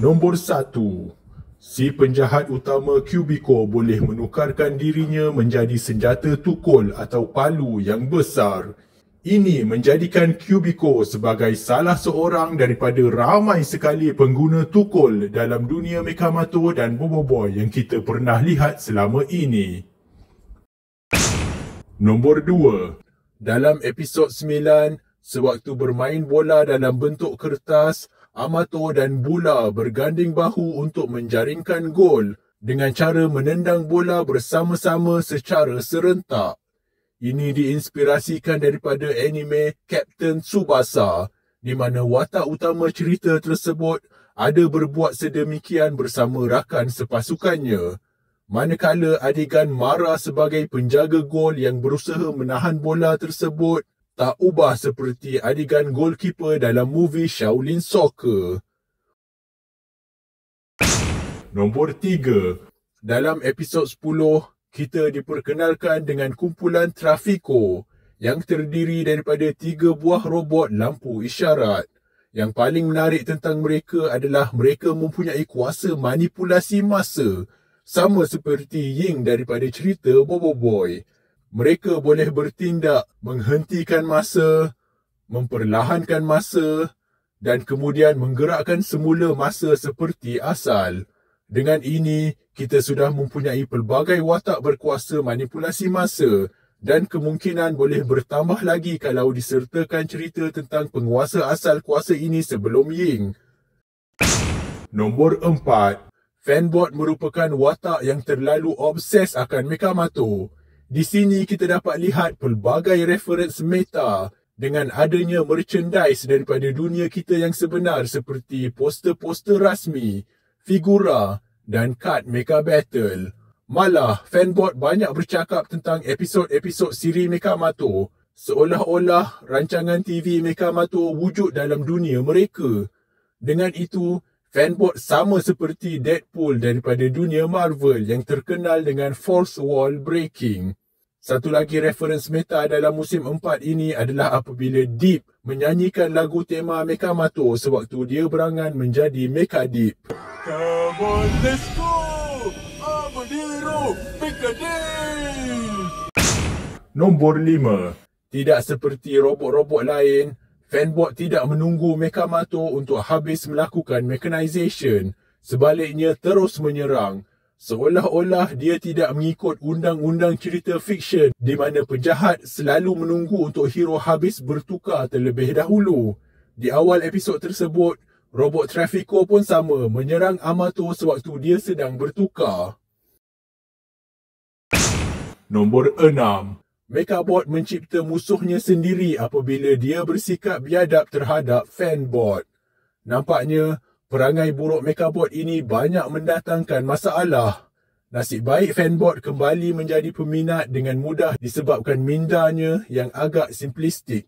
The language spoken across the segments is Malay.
Nombor 1. Si penjahat utama Cubiko boleh menukarkan dirinya menjadi senjata tukul atau palu yang besar. Ini menjadikan Cubiko sebagai salah seorang daripada ramai sekali pengguna tukul dalam dunia Mekamato dan Bobo Boy yang kita pernah lihat selama ini. Nombor 2. Dalam episod 9, sewaktu bermain bola dalam bentuk kertas, Amato dan Bula berganding bahu untuk menjaringkan gol dengan cara menendang bola bersama-sama secara serentak. Ini diinspirasikan daripada anime Captain Tsubasa, di mana watak utama cerita tersebut ada berbuat sedemikian bersama rakan sepasukannya. Manakala adegan Mara sebagai penjaga gol yang berusaha menahan bola tersebut tak ubah seperti adegan goalkeeper dalam movie Shaolin Soccer. Nombor 3. Dalam episod 10, kita diperkenalkan dengan kumpulan Traffico yang terdiri daripada 3 buah robot lampu isyarat. Yang paling menarik tentang mereka adalah mereka mempunyai kuasa manipulasi masa, sama seperti Ying daripada cerita Bobo Boy. Mereka boleh bertindak menghentikan masa, memperlahankan masa dan kemudian menggerakkan semula masa seperti asal. Dengan ini, kita sudah mempunyai pelbagai watak berkuasa manipulasi masa dan kemungkinan boleh bertambah lagi kalau disertakan cerita tentang penguasa asal kuasa ini sebelum Ying. Nombor 4. Fanbot merupakan watak yang terlalu obses akan Mekamato. Di sini kita dapat lihat pelbagai referens meta dengan adanya merchandise daripada dunia kita yang sebenar seperti poster-poster rasmi, figura dan kad Mecha Battle. Malah, fanbot banyak bercakap tentang episod-episod siri Mekamato, seolah-olah rancangan TV Mekamato wujud dalam dunia mereka. Dengan itu, fanbot sama seperti Deadpool daripada dunia Marvel yang terkenal dengan fourth wall breaking. Satu lagi referens meta dalam musim 4 ini adalah apabila Deep menyanyikan lagu tema Mekamato sewaktu dia berangan menjadi Mecha Deep. Come on, let's go! I'm a hero! Mecha Deep! Nombor 5. Tidak seperti robot-robot lain, fanbot tidak menunggu Mekamato untuk habis melakukan mechanization. Sebaliknya terus menyerang. Seolah-olah dia tidak mengikut undang-undang cerita fiksyen di mana penjahat selalu menunggu untuk hero habis bertukar terlebih dahulu. Di awal episod tersebut, robot Traffico pun sama menyerang Amato sewaktu dia sedang bertukar. Nombor 6. Mechabot mencipta musuhnya sendiri apabila dia bersikap biadab terhadap fanbot. Nampaknya, perangai buruk Mechabot ini banyak mendatangkan masalah. Nasib baik fanbot kembali menjadi peminat dengan mudah disebabkan mindanya yang agak simplistik.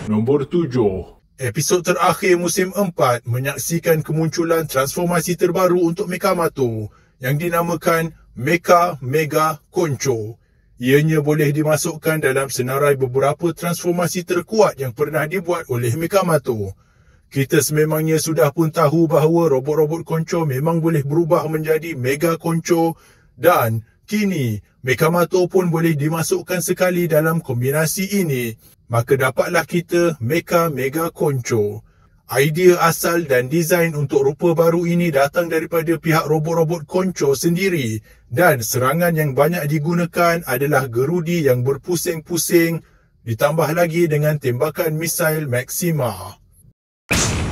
Nombor 7. Episod terakhir musim 4 menyaksikan kemunculan transformasi terbaru untuk Mekamato yang dinamakan Mecha Mega Concho. Ianya boleh dimasukkan dalam senarai beberapa transformasi terkuat yang pernah dibuat oleh Mekamato. Kita sememangnya sudah pun tahu bahawa robot-robot Concho memang boleh berubah menjadi Mega Concho dan kini Mekamato pun boleh dimasukkan sekali dalam kombinasi ini. Maka dapatlah kita Mecha Mega Concho. Idea asal dan desain untuk rupa baru ini datang daripada pihak robot-robot Concho sendiri dan serangan yang banyak digunakan adalah gerudi yang berpusing-pusing ditambah lagi dengan tembakan misail Maxima.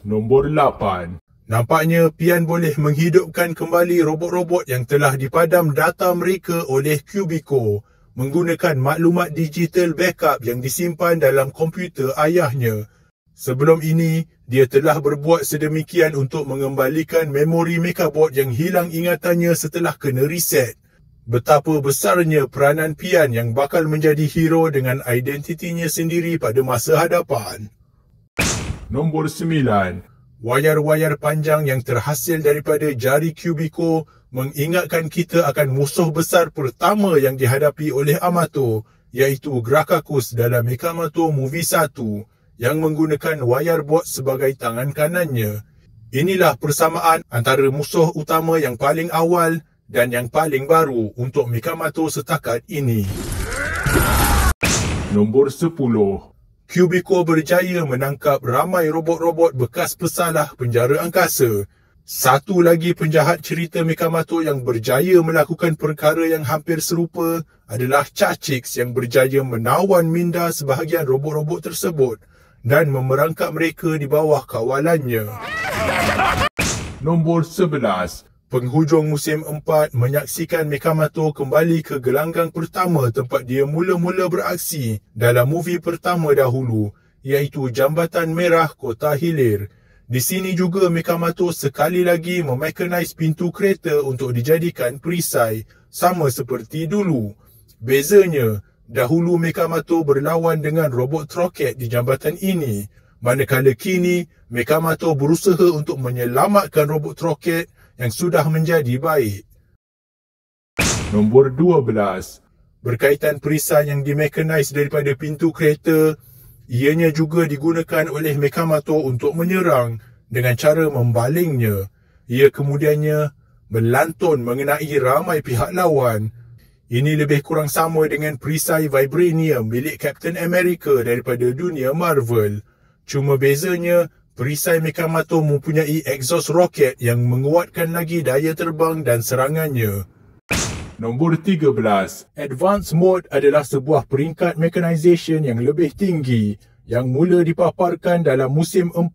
Nombor 8. Nampaknya Pian boleh menghidupkan kembali robot-robot yang telah dipadam data mereka oleh Cubiko menggunakan maklumat digital backup yang disimpan dalam komputer ayahnya. Sebelum ini, dia telah berbuat sedemikian untuk mengembalikan memori Mechabot yang hilang ingatannya setelah kena reset. Betapa besarnya peranan Pian yang bakal menjadi hero dengan identitinya sendiri pada masa hadapan. Nombor 9. Wayar-wayar panjang yang terhasil daripada jari Cubiko mengingatkan kita akan musuh besar pertama yang dihadapi oleh Amato, iaitu Grakakus dalam Mekamato Movie 1 yang menggunakan wayar bot sebagai tangan kanannya. Inilah persamaan antara musuh utama yang paling awal dan yang paling baru untuk Mikamato setakat ini. Nombor 10. Cubiko berjaya menangkap ramai robot-robot bekas pesalah penjara angkasa. Satu lagi penjahat cerita Mikamato yang berjaya melakukan perkara yang hampir serupa adalah Chachix yang berjaya menawan minda sebahagian robot-robot tersebut dan memerangkap mereka di bawah kawalannya. Nombor 11. Penghujung musim 4 menyaksikan Mikamato kembali ke gelanggang pertama tempat dia mula-mula beraksi dalam movie pertama dahulu, iaitu Jambatan Merah Kota Hilir. Di sini juga Mikamato sekali lagi memekanize pintu kereta untuk dijadikan perisai, sama seperti dulu. Bezanya, dahulu Mikamato berlawan dengan robot roket di jambatan ini, manakala kini Mikamato berusaha untuk menyelamatkan robot roket yang sudah menjadi baik. Nombor 12. Berkaitan perisai yang dimekanize daripada pintu kereta, ianya juga digunakan oleh Mikamato untuk menyerang dengan cara membalingnya. Ia kemudiannya melantun mengenai ramai pihak lawan. Ini lebih kurang sama dengan perisai Vibranium milik Captain America daripada dunia Marvel. Cuma bezanya, perisai Mikamato mempunyai exhaust roket yang menguatkan lagi daya terbang dan serangannya. Nombor 13. Advanced Mode adalah sebuah peringkat mechanization yang lebih tinggi yang mula dipaparkan dalam musim 4.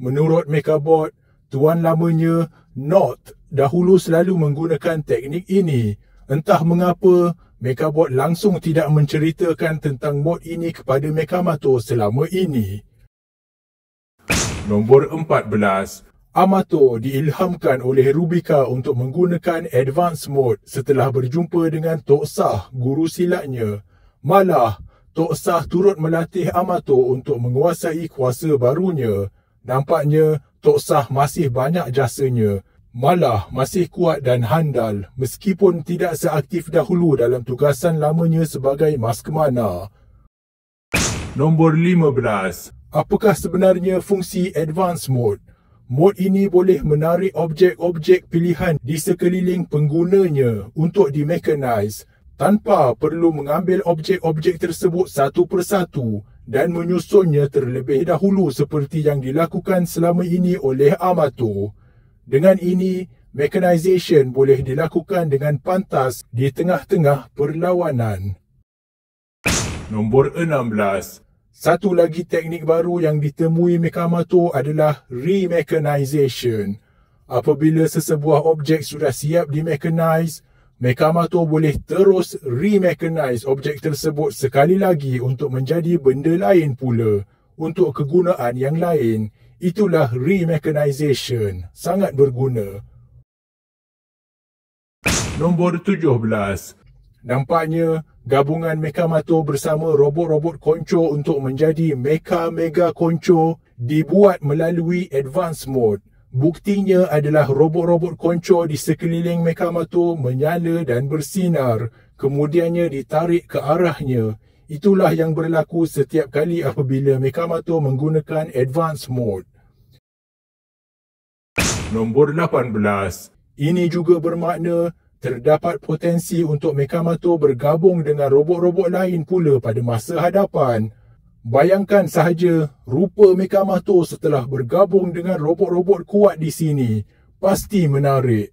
Menurut Mechabot, tuan lamanya, North, dahulu selalu menggunakan teknik ini. Entah mengapa, Mechabot langsung tidak menceritakan tentang mod ini kepada Mikamato selama ini. Nombor 14. Amato diilhamkan oleh Rubika untuk menggunakan Advanced Mode setelah berjumpa dengan Tok Sah, guru silatnya. Malah, Tok Sah turut melatih Amato untuk menguasai kuasa barunya. Nampaknya, Tok Sah masih banyak jasanya. Malah masih kuat dan handal meskipun tidak seaktif dahulu dalam tugasan lamanya sebagai Maskemana. Nombor 15. Apakah sebenarnya fungsi Advanced Mode? Mod ini boleh menarik objek-objek pilihan di sekeliling penggunanya untuk dimekanize tanpa perlu mengambil objek-objek tersebut satu persatu dan menyusunnya terlebih dahulu seperti yang dilakukan selama ini oleh Amato. Dengan ini, mechanization boleh dilakukan dengan pantas di tengah-tengah perlawanan. Nombor 16. Satu lagi teknik baru yang ditemui Mikamato adalah remechanization. Apabila sesebuah objek sudah siap dimechanize, Mikamato boleh terus remechanize objek tersebut sekali lagi untuk menjadi benda lain pula, untuk kegunaan yang lain. Itulah remechanization. Sangat berguna. Nombor 17. Nampaknya, gabungan Mikamato bersama robot-robot konco untuk menjadi Mecha Mega Konco dibuat melalui Advanced Mode. Buktinya adalah robot-robot konco di sekeliling Mikamato menyala dan bersinar, kemudiannya ditarik ke arahnya. Itulah yang berlaku setiap kali apabila Mikamato menggunakan Advanced Mode. Nombor 18. Ini juga bermakna terdapat potensi untuk Mikamato bergabung dengan robot-robot lain pula pada masa hadapan. Bayangkan sahaja rupa Mikamato setelah bergabung dengan robot-robot kuat di sini. Pasti menarik.